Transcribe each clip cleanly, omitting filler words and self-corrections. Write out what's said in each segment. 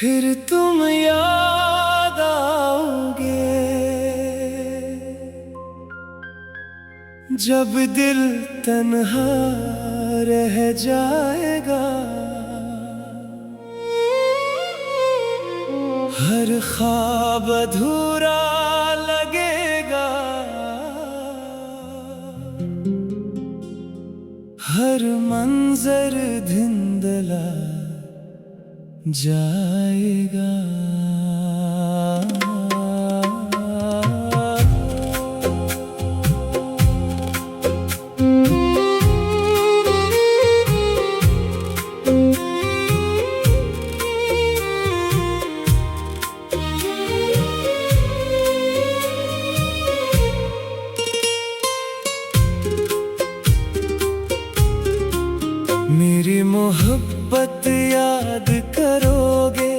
फिर तुम याद आओगे जब दिल तन्हा रह जाएगा। हर ख्वाब अधूरा लगेगा, हर मंजर धिंदला जाएगा। मेरी मोहब्बत याद करोगे,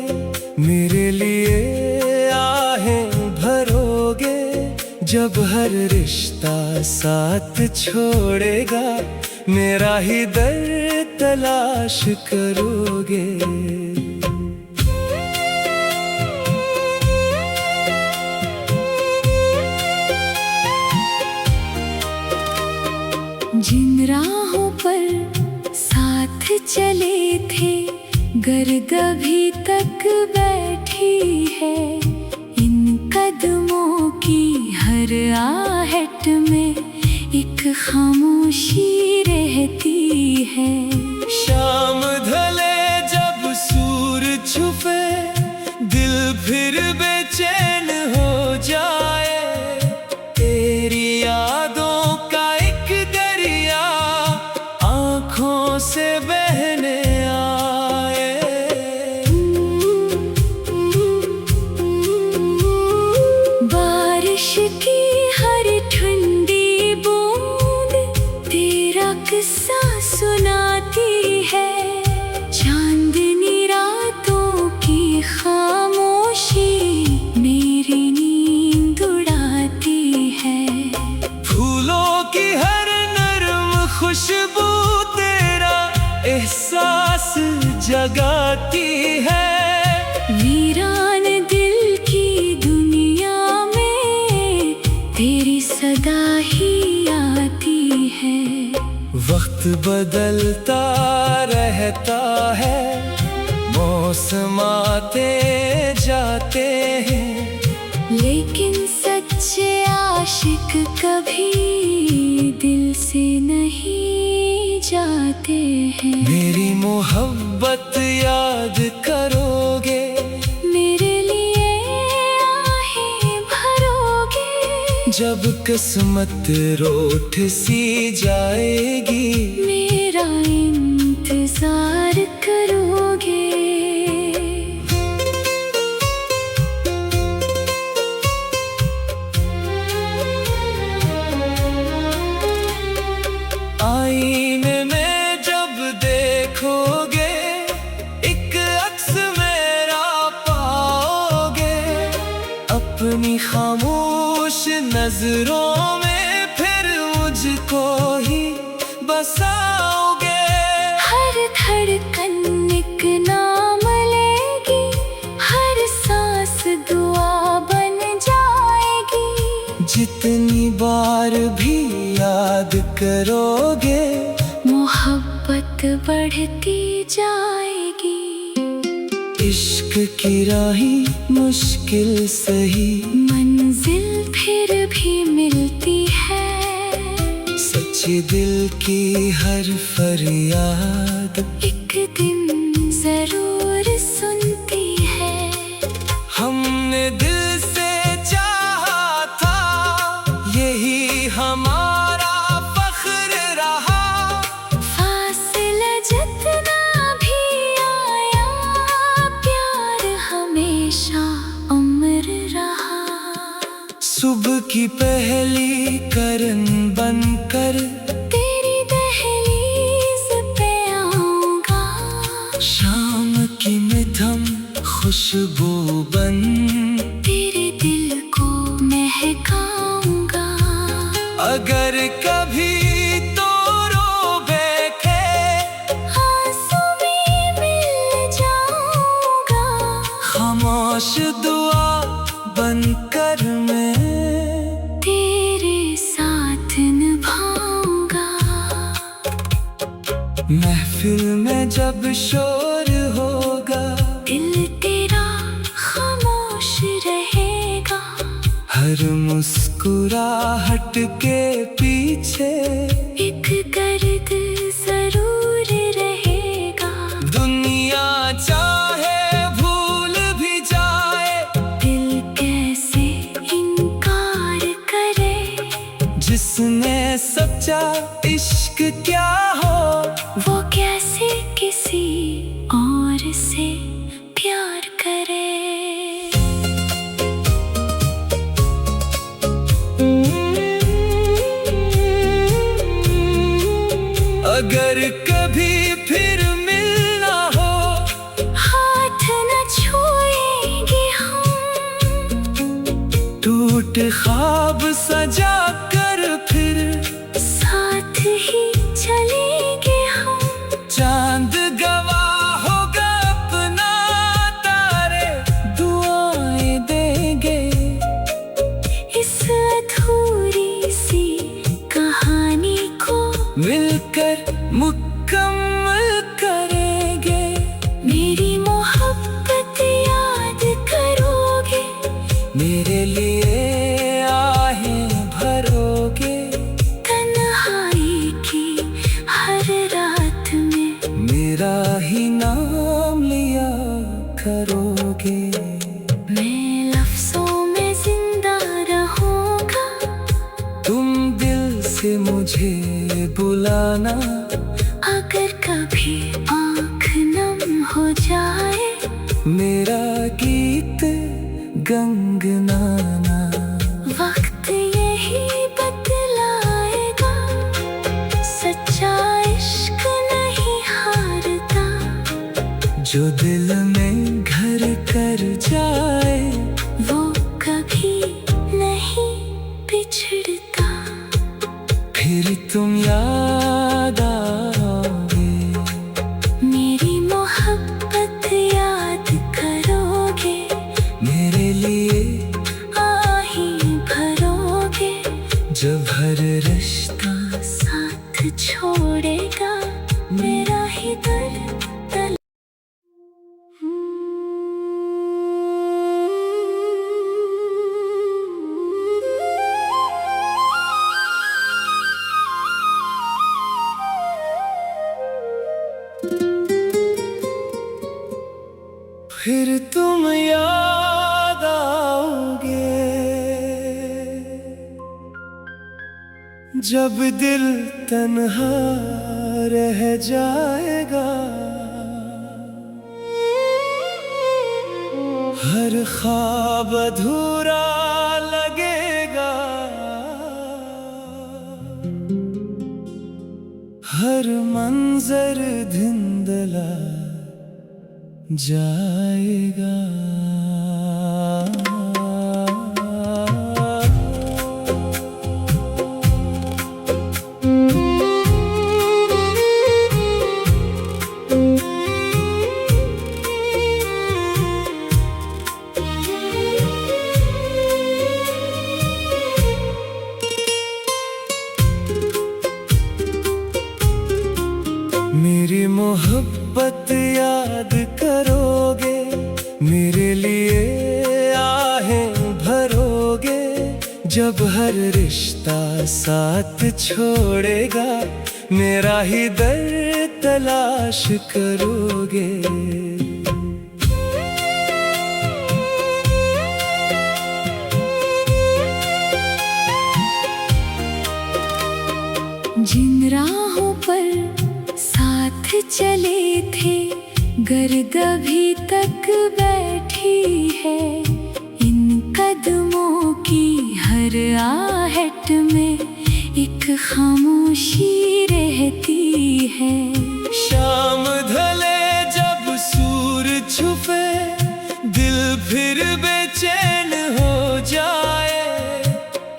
मेरे लिए आहें भरोगे। जब हर रिश्ता साथ छोड़ेगा, मेरा ही दर्द तलाश करोगे। जिन राहों पर साथ चले थे, गर्द अभी तक बैठी है। इन कदमों की हर आहट में एक खामोशी रहती है। शाम ढले जब सूरज छुपे, दिल फिर बेचैन हो जाए। तेरी यादों का एक दरिया आँखों से बहने आए। बारिश की हर ठंडी बूंद तेरा किस्सा सुनाती है। चांदनी रातों की खामोशी मेरी नींद उड़ाती है। फूलों की हर नरम खुशबू तेरा एहसास जगाती है। वीरान दिल की दुनिया में तेरी सदा ही आती है। वक्त बदलता रहता है, मौसम आते जाते हैं, लेकिन सच्चे आशिक कभी दिल से नहीं जाते हैं। मेरी मोहब्बत याद करोगे, मेरे लिए आहें भरोगे। जब किस्मत रूठ सी जाएगी, मेरा इंतजार करोगे। आईने में जब देखोगे, एक अक्स मेरा पाओगे। अपनी खामोश नजरों में फिर मुझको ही बसाओगे। हर धड़कन एक नाम लेगी, हर सांस दुआ बन जाएगी। जितनी बार भी याद करोगे, मोहब्बत बढ़ती जाएगी। इश्क की राही मुश्किल सही, मंजिल फिर भी मिलती है। सच्चे दिल की हर फरियाद एक दिन जरूर सुनती है। हमने दिल से चाहा था, यही हमारा फख्र रहा। फासला जितना भी आया, प्यार हमेशा अमर रहा। सुबह की पहली करन बनकर तेरी दहलीज पे आऊंगा। शाम की मिठम खुशबू बन तेरे दिल को महकाऊंगा। अगर कभी तो रो बैठे, आंसू में मिल जाऊंगा। खामोश दुआ बनकर मैं तेरे साथ निभाऊंगा। महफिल में जब शोर होगा, दिल तेरा खामोश रहेगा। हर मुस्कुराहट के पीछे एक दर्द जरूर रहेगा। दुनिया चाहे भूल भी जाए, दिल कैसे इनकार करे। जिसने सच्चा इश्क क्या हो, वो कैसे किसी और से प्यार करे। अगर कभी फिर मिलना हो, हाथ न छुएंगे हम। टूट ख्वाब सजा कर फिर साथ ही चलेंगे हम। चांद गवाह होगा अपना, तारे दुआएं देंगे। इस अधूरी सी कहानी को मिलकर मुकम्मल करेंगे। मेरी मोहब्बत याद करोगे। मेरे लिए आहें भरोगे। तन्हाई की हर रात में मेरा ही नाम लिया करोगे। मैं लफ्ज़ों में जिंदा रहूंगा। तुम दिल से मुझे बुलाना, अगर कभी आँख नम हो जाए। मेरा गीत गंगनाना। वक्त यही बतलाएगा, सच्चा इश्क नहीं हारता। जो दिल में घर कर जाए, वो कभी नहीं बिछड़ता। फिर तुम याद आओगे। मेरी मोहब्बत याद करोगे। मेरे लिए आहें भरोगे। जब हर रिश्ता साथ छोड़ेगा, मेरा ही दर्द तल। फिर तुम याद आओगे। जब दिल तन्हा रह जाएगा, हर ख्वाब अधूरा लगेगा। हर मंजर धुंधला जाएगा। मेरी मोहब्बत याद करोगे। मेरे लिए आहें भरोगे। जब हर रिश्ता साथ छोड़ेगा, मेरा ही दर्द तलाश करोगे। जिन राहों पर साथ चले थे, गर्द अभी तक बैठी है। इन कदमों की हर आहट में एक खामोशी रहती है। शाम ढले जब सूरज छुपे, दिल फिर बेचैन हो जाए।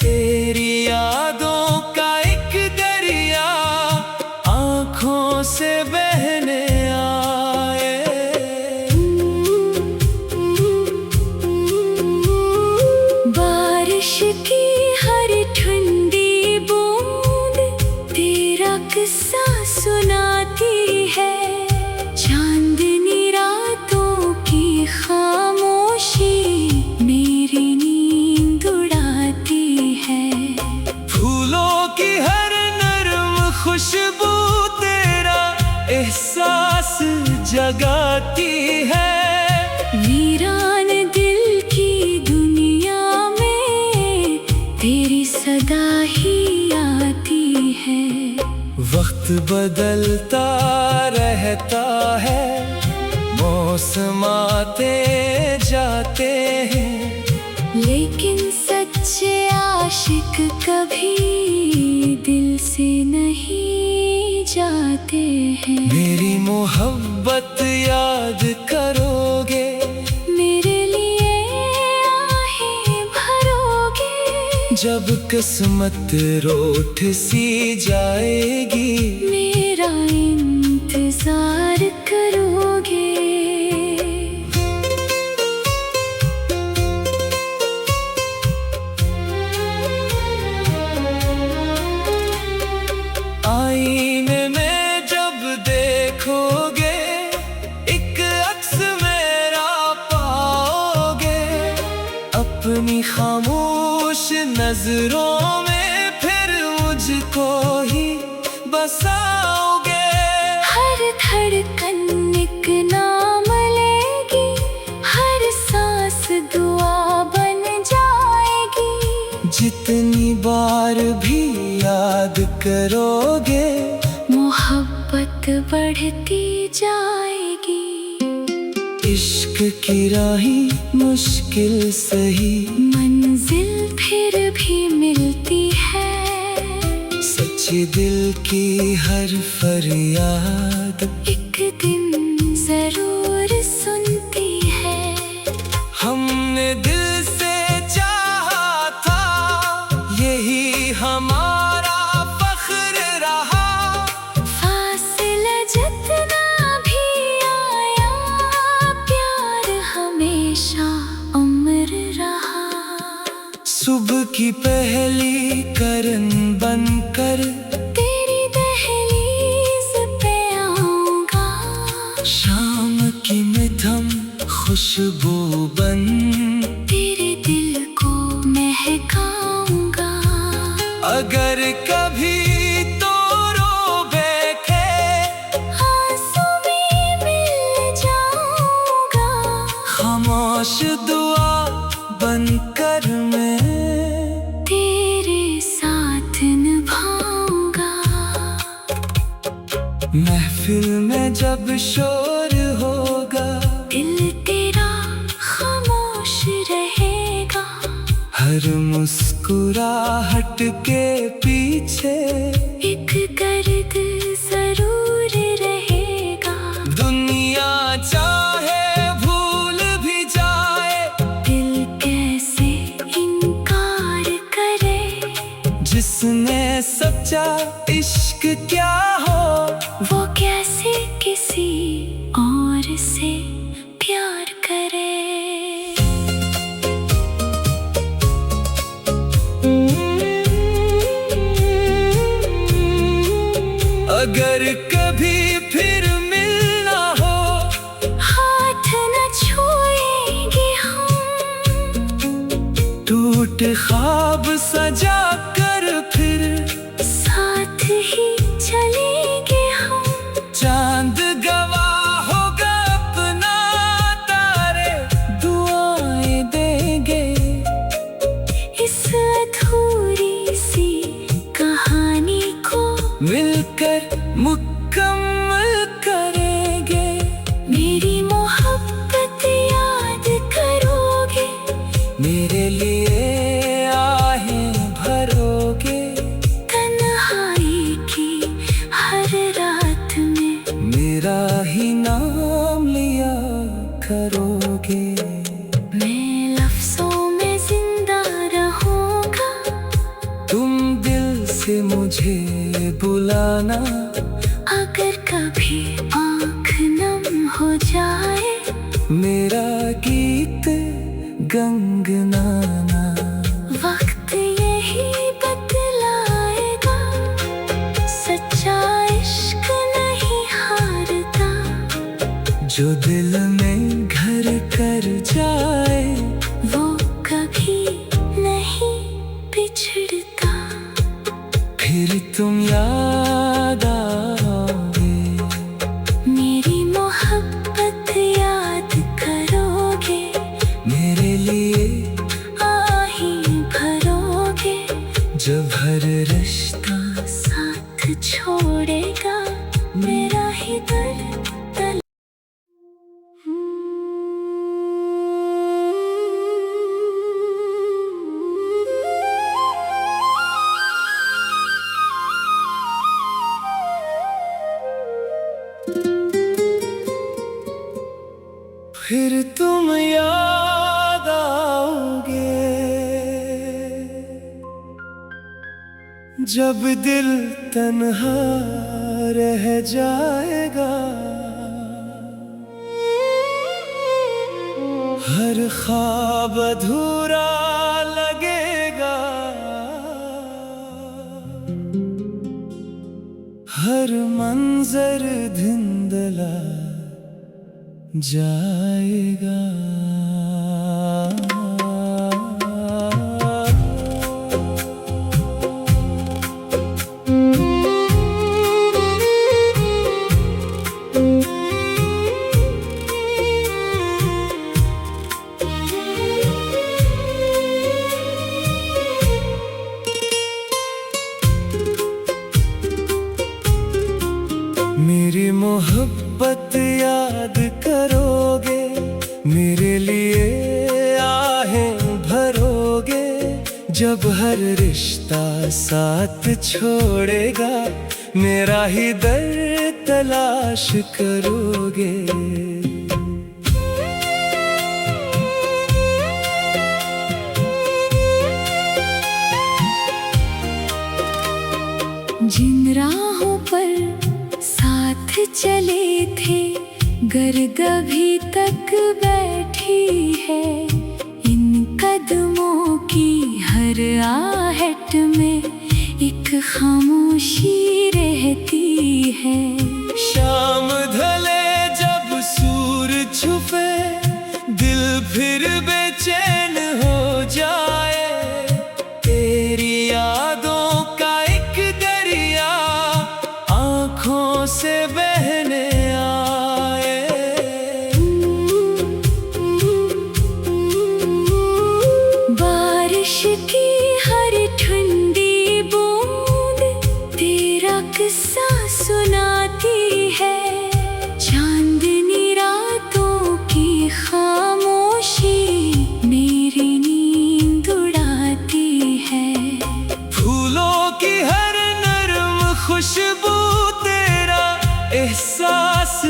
तेरी यादों का एक दरिया आँखों से बहने आए। जाती है। वीरान दिल की दुनिया में तेरी सदा ही आती है। वक्त बदलता रहता है, मौसम आते जाते हैं, लेकिन सच्चे आशिक कभी दिल से नहीं जाते हैं। मेरी मोहब्बत याद करोगे, मेरे लिए आहें भरोगे। जब किस्मत रूठ सी जाएगी, मेरा इंतजार करोगे। आईने में जब देखोगे, एक अक्स मेरा पाओगे। अपनी खामोश नजरों में फिर मुझको ही बसाओगे। हर धड़कन एक नाम लेगी, हर सांस दुआ बन जाएगी। जितनी बार भी याद करोगे, मोहब्बत बढ़ती जाएगी। इश्क की राहें मुश्किल सही, मंजिल फिर भी मिलती है। सच्चे दिल की हर फरियाद एक दिन जरूर सुनती है। हमने दिल से चाहा था, यही हमारा फख्र रहा। फासला जितना भी आया, प्यार हमेशा अमर रहा। सुबह की पहली करन बनकर तेरी दहलीज पे आऊंगा। शाम की मध्यम खुशबू बन तेरे दिल को महकाऊंगा। अगर कभी तो रो बैठे, आंसू में मिल जाऊंगा। खामोश दुआ बनकर मैं तेरे साथ निभाऊंगा। महफिल में जब शोर होगा, दिल तेरा खामोश रहेगा। हर मुस्कुराहट के पीछे एक दर्द जरूर रहेगा। दुनिया चाहे भूल भी जाए, दिल कैसे इनकार करे। जिसने सच्चा इश्क क्या हो, वो कैसे किसी और से प्यार करे। अगर कभी फिर मिलना हो, हाथ न छुएंगे हम। टूट ख्वाब सजा कर फिर साथ ही चलेंगे हम। चांद गवाह होगा अपना, तारे दुआएं देंगे। इस अधूरी सी कहानी को मिलकर मुकम्मल करेंगे। मेरी मोहब्बत याद करोगे। मेरे लिए आहें भरोगे। तन्हाई की हर रात में मेरा ही नाम लिया करोगे। मैं लफ्जों में जिंदा रहूंगा। तुम दिल से मुझे बुलाना, अगर कभी आँख नम हो जाए। मेरा गीत गंगनाना। वक्त यही बतलाएगा, सच्चा इश्क नहीं हारता। जो दिल में घर कर जाए, वो कभी नहीं बिछड़ता। फिर तुम याद आओगे। मेरी मोहब्बत फिर तुम याद आओगे जब दिल तन्हा रह जाएगा। हर ख्वाब अधूरा लगेगा, हर मंजर धुंधला जाएगा। मेरी मोहब्बत याद करोगे, मेरे लिए आहें भरोगे। जब हर रिश्ता साथ छोड़ेगा, मेरा ही दर्द तलाश करोगे। जिन राहों पर साथ चले थे, गर्द अभी तक बैठी है। इन कदमों की हर आहट में एक खामोशी रहती है। शाम ढले जब सूरज छुपे, दिल फिर बेचैन हो जाए। तेरी यादों का एक दरिया आँखों से बहने आए। बारिश की हर ठंडी बूंद तेरा किस्सा सुनाती है। चांदनी रातों की खामोशी मेरी नींद उड़ाती है। फूलों की हर नरम खुशबू तेरा एहसास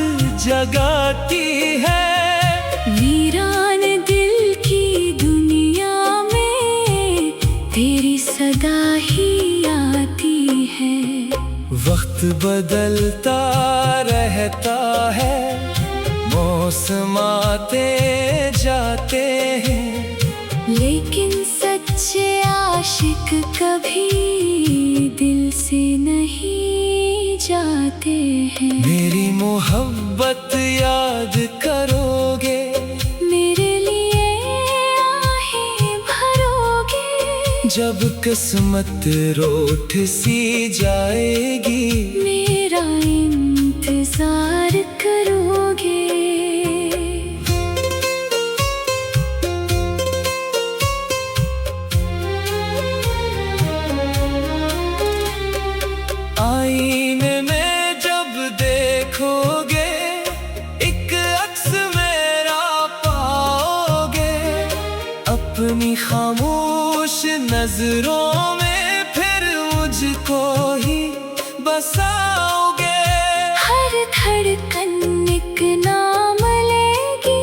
जगाती है। वीरान दिल की दुनिया में तेरी सदा ही आती है। वक्त बदलता रहता है, मौसम आते जाते हैं, लेकिन सच्चे आशिक कभी दिल से नहीं जाते हैं। मेरी मोहब्बत याद करोगे, मेरे लिए आहें भरोगे। जब किस्मत रूठ सी जाएगी, मेरा इंतजार करोगे। आईने में जब देखोगे, एक अक्स मेरा पाओगे। अपनी खामोश नजरों में फिर मुझको ही बसाओगे। हर धड़कन एक नाम लेगी,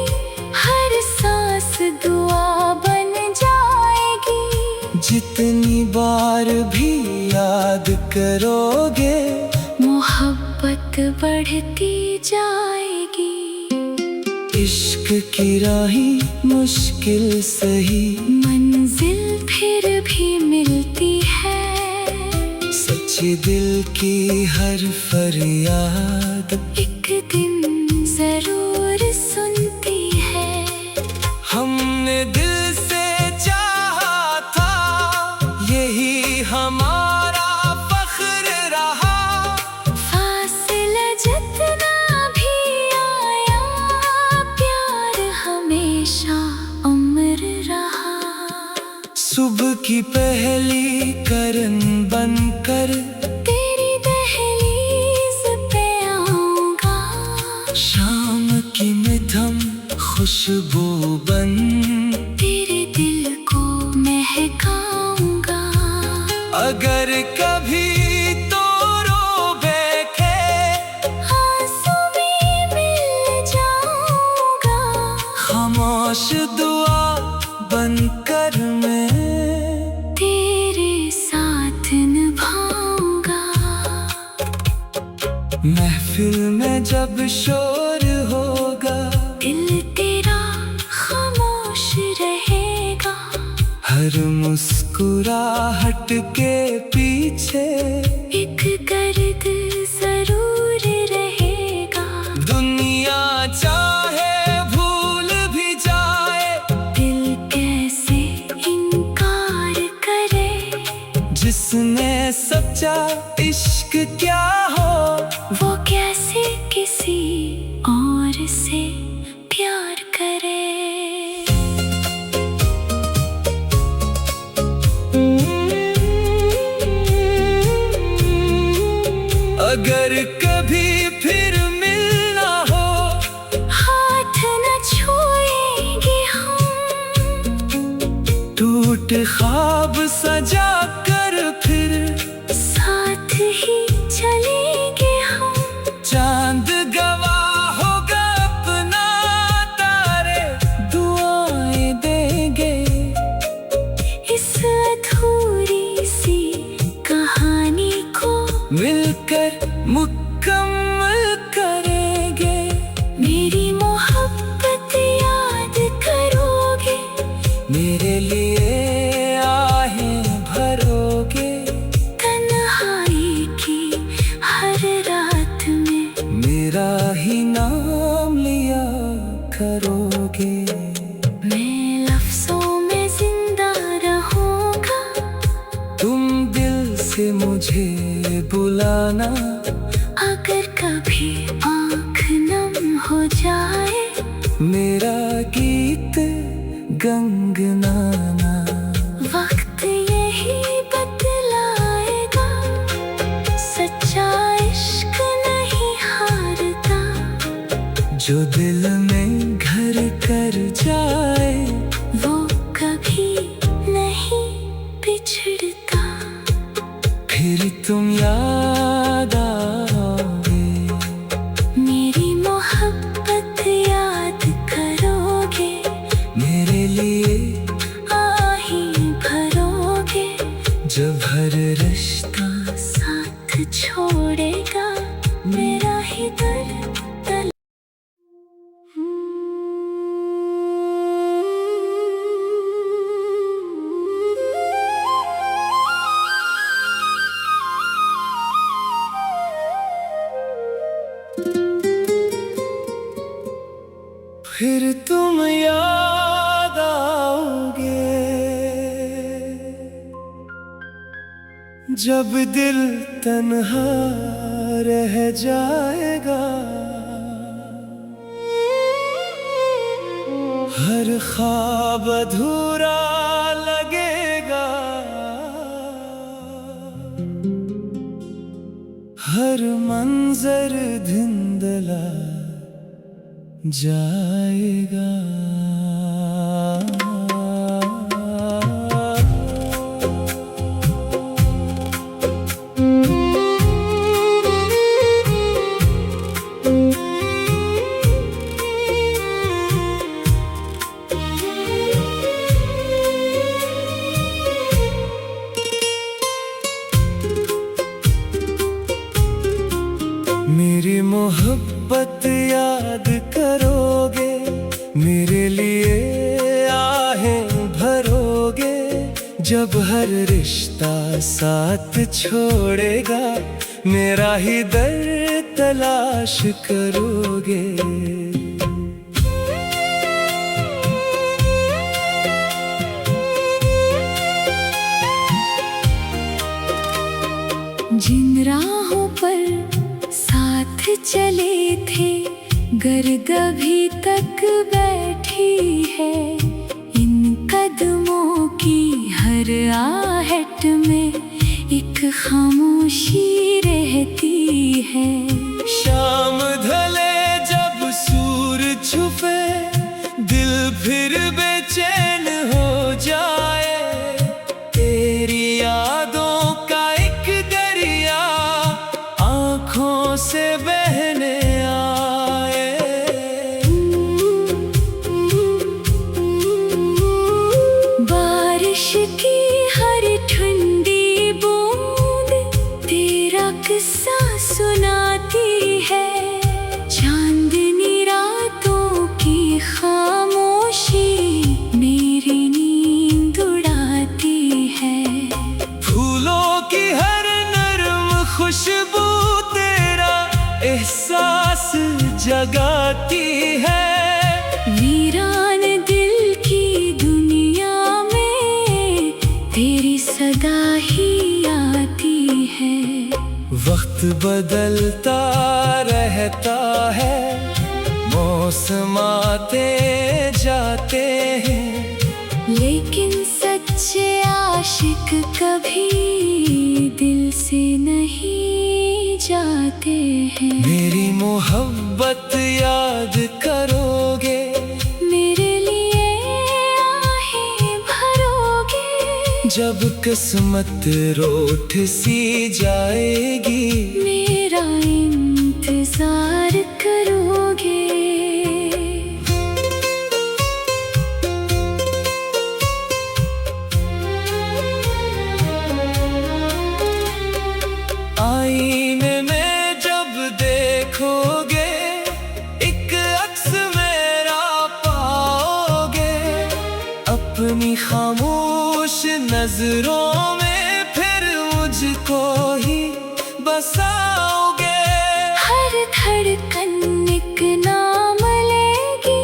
हर सांस दुआ बन जाएगी। जितनी बार भी याद करोगे, मोहब्बत बढ़ती जाएगी। इश्क की राही मुश्किल सही, मंजिल फिर भी मिलती है। सच्चे दिल की हर फरियाद एक दिन जरूर सुनती है। हमने दिल से चाहा था, यही हमारा फख्र रहा। फासला जितना भी आया, प्यार हमेशा अमर रहा। सुबह की पहली करन बनकर तेरी दहलीज पे आऊंगा। शाम की मध्यम खुशबू बन तेरे दिल को महकाऊंगा। अगर कभी तो रो बैठे, आंसू में मिल जाऊंगा। खामोश दुआ बनकर मैं तेरे साथ निभाऊंगा। महफिल में जब शोर होगा, दिल तेरा खामोश रहेगा। हर मुस्कुराहट के पीछे एक दर्द जरूर रहेगा। दुनिया चाहे भूल भी जाए, दिल कैसे इनकार करे। जिसने सच्चा इश्क क्या हो, वो कैसे किसी और से प्यार करे। अगर कभी फिर मिलना हो, हाथ न छुएंगे हम। टूट ख्वाब सजा कर फिर साथ ही चलेंगे हम। चांद गवाह होगा अपना, तारे दुआएं देंगे। इस अधूरी सी कहानी को मिलकर मुकम्मल करेंगे। मेरी मोहब्बत याद करोगे। मेरे लिए आहें भरोगे। तन्हाई की हर रात में मेरा ही नाम लिया करोगे। मैं लफ्जों में जिंदा रहूंगा। तुम दिल से मुझे बुलाना, अगर कभी आँख नम हो जाए। मेरा गीत गंगनाना। वक्त यही बतलाएगा, सच्चा इश्क नहीं हारता। जो दिल में घर कर जाए, वो कभी नहीं बिछड़ता। फिर तुम याद आओगे। मेरी मोहब्बत याद करोगे। मेरे लिए आहें भरोगे। जब हर रिश्ता साथ छोड़ेगा, मेरा ही दर्द तल। फिर तुम याद आओगे। जब दिल तन्हा रह जाएगा, हर ख्वाब अधूरा लगेगा। हर मंजर धुंधला जाएगा। मेरी मोहब्बत याद करोगे। मेरे लिए आहें भरोगे। जब हर रिश्ता साथ छोड़ेगा, मेरा ही दर्द तलाश करोगे। जिन राहों पर साथ चले थे, गर्द अभी तक बैठी है। इन कदमों की हर आहट में एक खामोशी रहती है। शाम ढले जब सूरज छुपे, दिल फिर बेचैन हो जाए। तेरी यादों का एक दरिया आँखों से बहने आए। बदलता रहता है, मौसम आते जाते हैं, लेकिन सच्चे आशिक कभी दिल से नहीं जाते हैं। मेरी मोहब्बत याद करोगे, मेरे लिए आहें भरोगे, जब किस्मत रूठ सी जाएगी, मेरा इंतजार करोगे। आईने में जब देखोगे, एक अक्स मेरा पाओगे, अपनी खामोश नजरों में फिर मुझको ही बसाओगे। हर धड़कन एक नाम लेगी,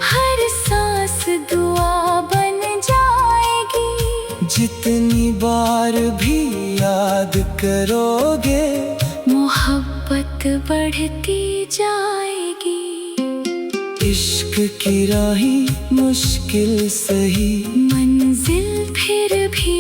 हर सांस दुआ बन जाएगी, जितनी बार भी याद करोगे, मोहब्बत बढ़ती जाएगी। इश्क की राही मुश्किल सही, मंजिल फिर भी